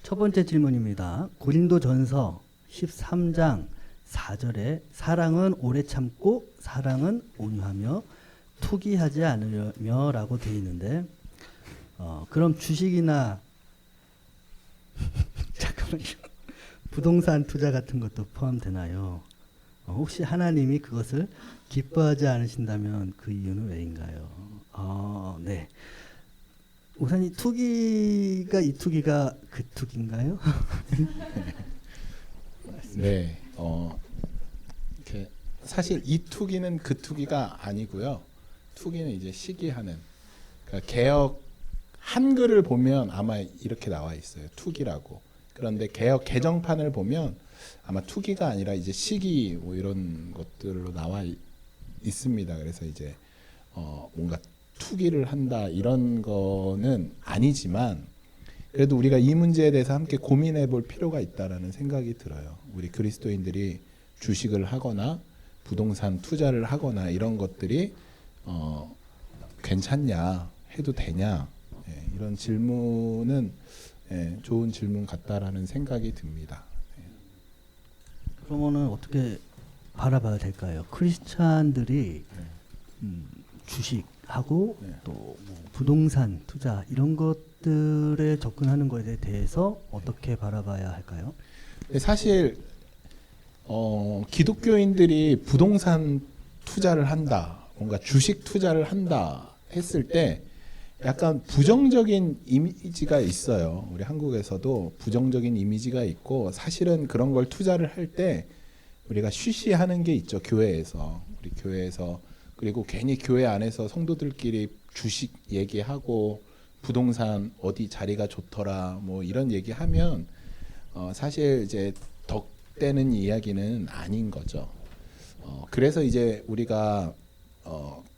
첫 번째 질문입니다. 고린도전서 13장 4절에 사랑은 오래 참고 사랑은 온유하며 투기하지 않으며 라고 되어 있는데 그럼 주식이나 잠깐만요. 부동산 투자 같은 것도 포함되나요? 혹시 하나님이 그것을 기뻐하지 않으신다면 그 이유는 왜인가요? 네. 우선 이 투기가 이 투기가 그 투기인가요? 네, 이렇게 사실 이 투기는 그 투기가 아니고요. 투기는 이제 시기하는. 그러니까 개역 한글을 보면 아마 이렇게 나와 있어요. 투기라고. 그런데 개역 개정판을 보면 아마 투기가 아니라 이제 시기 뭐 이런 것들로 나와 있습니다. 그래서 이제 뭔가 투기를 한다 이런 거는 아니지만 그래도 우리가 이 문제에 대해서 함께 고민해 볼 필요가 있다라는 생각이 들어요. 우리 그리스도인들이 주식을 하거나 부동산 투자를 하거나 이런 것들이 괜찮냐, 해도 되냐, 이런 질문은 좋은 질문 같다라는 생각이 듭니다. 그러면은 어떻게 바라봐야 될까요? 크리스찬들이 주식하고 또 뭐 부동산 투자 이런 것들에 접근하는 것에 대해서 어떻게 바라봐야 할까요? 사실 기독교인들이 부동산 투자를 한다, 뭔가 주식 투자를 한다 했을 때 약간 부정적인 이미지가 있어요. 우리 한국에서도 부정적인 이미지가 있고 사실은 그런 걸 투자를 할 때 우리가 쉬쉬하는 게 있죠. 교회에서. 우리 교회에서 그리고 괜히 교회 안에서 성도들끼리 주식 얘기하고 부동산 어디 자리가 좋더라 뭐 이런 얘기하면 사실 이제 덕되는 이야기는 아닌 거죠. 그래서 이제 우리가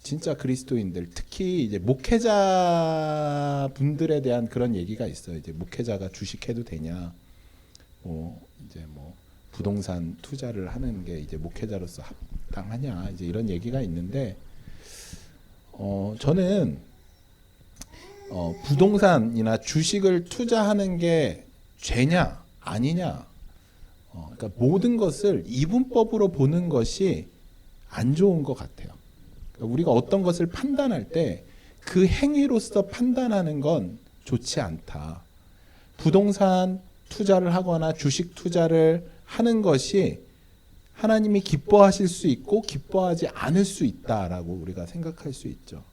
진짜 그리스도인들 특히 이제 목회자 분들에 대한 그런 얘기가 있어요. 이제 목회자가 주식해도 되냐, 뭐 이제 뭐 부동산 투자를 하는 게 이제 목회자로서 합당하냐, 이제 이런 얘기가 있는데 저는 부동산이나 주식을 투자하는 게 죄냐 아니냐, 그러니까 모든 것을 이분법으로 보는 것이 안 좋은 것 같아요. 우리가 어떤 것을 판단할 때 그 행위로서 판단하는 건 좋지 않다. 부동산 투자를 하거나 주식 투자를 하는 것이 하나님이 기뻐하실 수 있고 기뻐하지 않을 수 있다라고 우리가 생각할 수 있죠.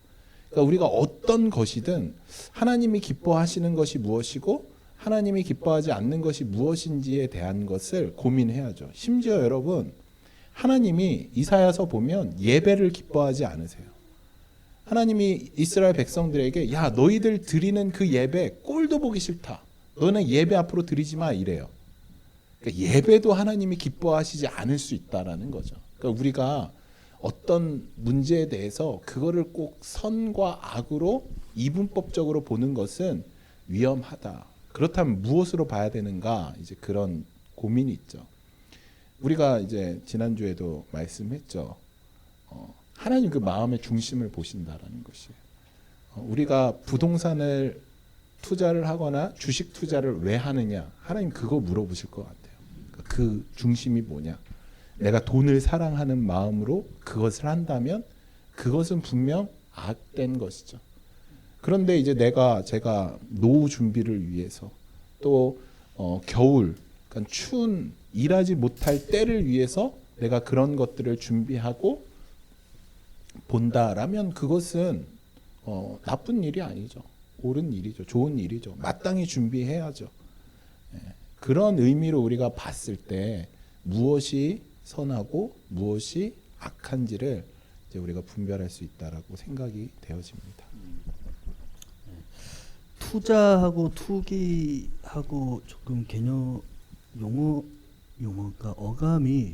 그러니까 우리가 어떤 것이든 하나님이 기뻐하시는 것이 무엇이고 하나님이 기뻐하지 않는 것이 무엇인지에 대한 것을 고민해야죠. 심지어 여러분, 하나님이 이사야서 보면 예배를 기뻐하지 않으세요. 하나님이 이스라엘 백성들에게 야, 너희들 드리는 그 예배 꼴도 보기 싫다. 너는 예배 앞으로 드리지 마 이래요. 그러니까 예배도 하나님이 기뻐하시지 않을 수 있다라는 거죠. 그러니까 우리가 어떤 문제에 대해서 그거를 꼭 선과 악으로 이분법적으로 보는 것은 위험하다. 그렇다면 무엇으로 봐야 되는가? 이제 그런 고민이 있죠. 우리가 이제 지난주에도 말씀했죠. 하나님 그 마음의 중심을 보신다라는 것이에요. 우리가 부동산을 투자를 하거나 주식 투자를 왜 하느냐? 하나님 그거 물어보실 것 같아요. 그 중심이 뭐냐? 내가 돈을 사랑하는 마음으로 그것을 한다면 그것은 분명 악된 것이죠. 그런데 이제 제가 노후 준비를 위해서 또 겨울, 그러니까 추운 일하지 못할 때를 위해서 내가 그런 것들을 준비하고 본다라면 그것은 나쁜 일이 아니죠. 옳은 일이죠. 좋은 일이죠. 마땅히 준비해야죠. 그런 의미로 우리가 봤을 때 무엇이 선하고 무엇이 악한지를 이제 우리가 분별할 수 있다라고 생각이 되어집니다. 투자하고 투기하고 조금 개념 용어가 어감이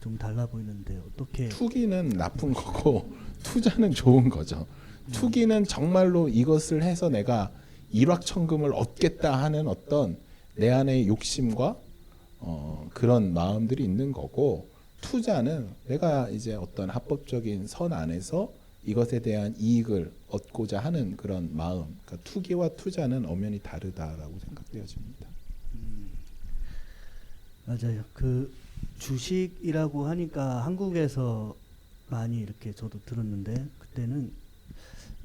좀 달라 보이는데 어떻게? 투기는 나쁜 거고 투자는 좋은 거죠. 투기는 정말로 이것을 해서 내가 일확천금을 얻겠다 하는 어떤 내 안의 욕심과 그런 마음들이 있는 거고, 투자는 내가 이제 어떤 합법적인 선 안에서 이것에 대한 이익을 얻고자 하는 그런 마음, 그러니까 투기와 투자는 엄연히 다르다라고 생각되어집니다. 맞아요. 그 주식이라고 하니까 한국에서 많이 이렇게 저도 들었는데 그때는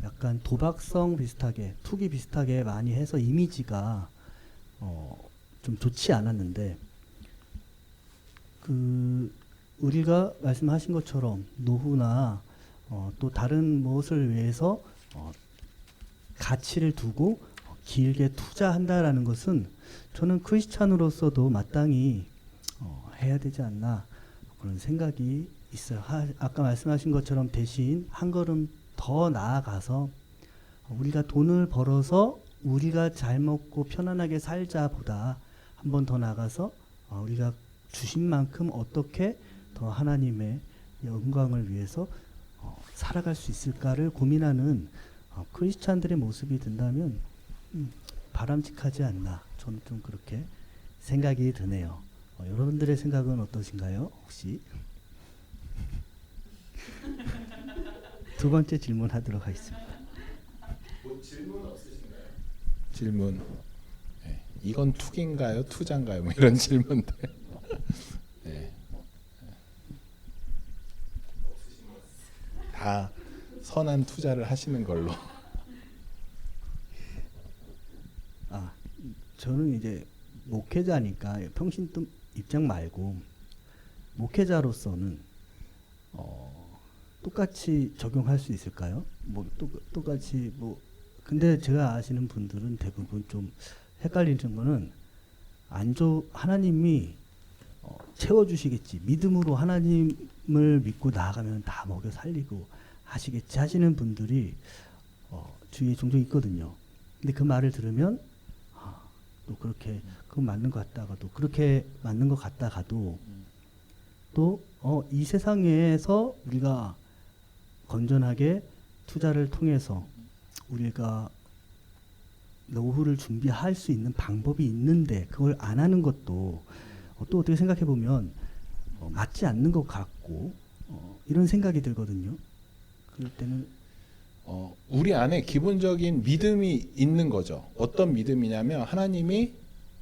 약간 도박성 비슷하게 투기 비슷하게 많이 해서 이미지가 좀 좋지 않았는데 그 우리가 말씀하신 것처럼 노후나 또 다른 무엇을 위해서 가치를 두고 길게 투자한다라는 것은 저는 크리스찬으로서도 마땅히 해야 되지 않나 그런 생각이 있어요. 아까 말씀하신 것처럼 대신 한 걸음 더 나아가서 우리가 돈을 벌어서 우리가 잘 먹고 편안하게 살자보다 한 번 더 나가서 우리가 주신 만큼 어떻게 더 하나님의 영광을 위해서 살아갈 수 있을까를 고민하는 크리스찬들의 모습이 된다면 바람직하지 않나 저는 좀 그렇게 생각이 드네요. 여러분들의 생각은 어떠신가요? 혹시 두 번째 질문하도록 하겠습니다. 뭐 질문 없으신가요? 질문. 네. 이건 투기인가요? 투자인가요? 뭐 이런 질문들. 네. 다 선한 투자를 하시는 걸로. 저는 이제 목회자니까 평신도 입장 말고 목회자로서는 똑같이 적용할 수 있을까요? 뭐 똑같이 뭐 근데 제가 아시는 분들은 대부분 좀 헷갈리는 거는 하나님이 채워주시겠지 믿음으로 하나님을 믿고 나아가면 다 먹여 살리고 하시겠지 하시는 분들이 주위에 종종 있거든요. 근데 그 말을 들으면 또 그렇게 그건 맞는 것 같다가도 그렇게 맞는 것 같다가도 또 이 세상에서 우리가 건전하게 투자를 통해서 우리가 노후를 준비할 수 있는 방법이 있는데 그걸 안 하는 것도 또 어떻게 생각해 보면 맞지 않는 것 같고 이런 생각이 들거든요. 그럴 때는 우리 안에 기본적인 믿음이 있는 거죠. 어떤 믿음이냐면 하나님이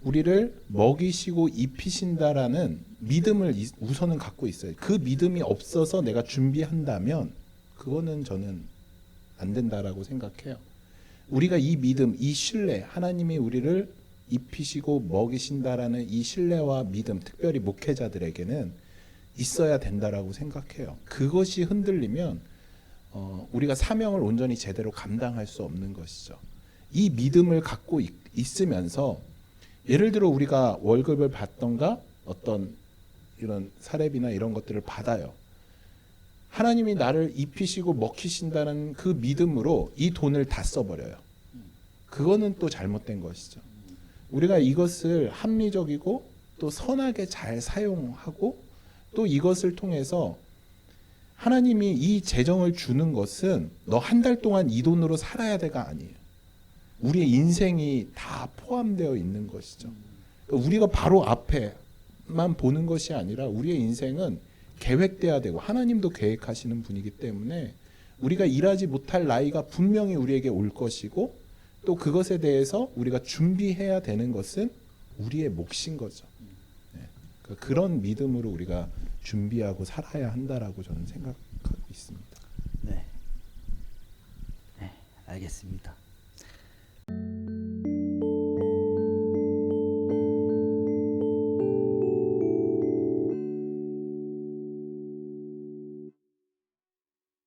우리를 먹이시고 입히신다라는 믿음을 우선은 갖고 있어요. 그 믿음이 없어서 내가 준비한다면 그거는 저는 안 된다라고 생각해요. 우리가 이 믿음, 이 신뢰, 하나님이 우리를 입히시고 먹이신다라는 이 신뢰와 믿음, 특별히 목회자들에게는 있어야 된다라고 생각해요. 그것이 흔들리면 우리가 사명을 온전히 제대로 감당할 수 없는 것이죠. 이 믿음을 갖고 있으면서 예를 들어 우리가 월급을 받던가 어떤 이런 사례비나 이런 것들을 받아요. 하나님이 나를 입히시고 먹히신다는 그 믿음으로 이 돈을 다 써버려요. 그거는 또 잘못된 것이죠. 우리가 이것을 합리적이고 또 선하게 잘 사용하고 또 이것을 통해서 하나님이 이 재정을 주는 것은 너 한 달 동안 이 돈으로 살아야 돼가 아니에요. 우리의 인생이 다 포함되어 있는 것이죠. 우리가 바로 앞에만 보는 것이 아니라 우리의 인생은 계획돼야 되고 하나님도 계획하시는 분이기 때문에 우리가 일하지 못할 나이가 분명히 우리에게 올 것이고 또 그것에 대해서 우리가 준비해야 되는 것은 우리의 몫인 거죠. 그런 믿음으로 우리가 준비하고 살아야 한다라고 저는 생각하고 있습니다. 네, 알겠습니다.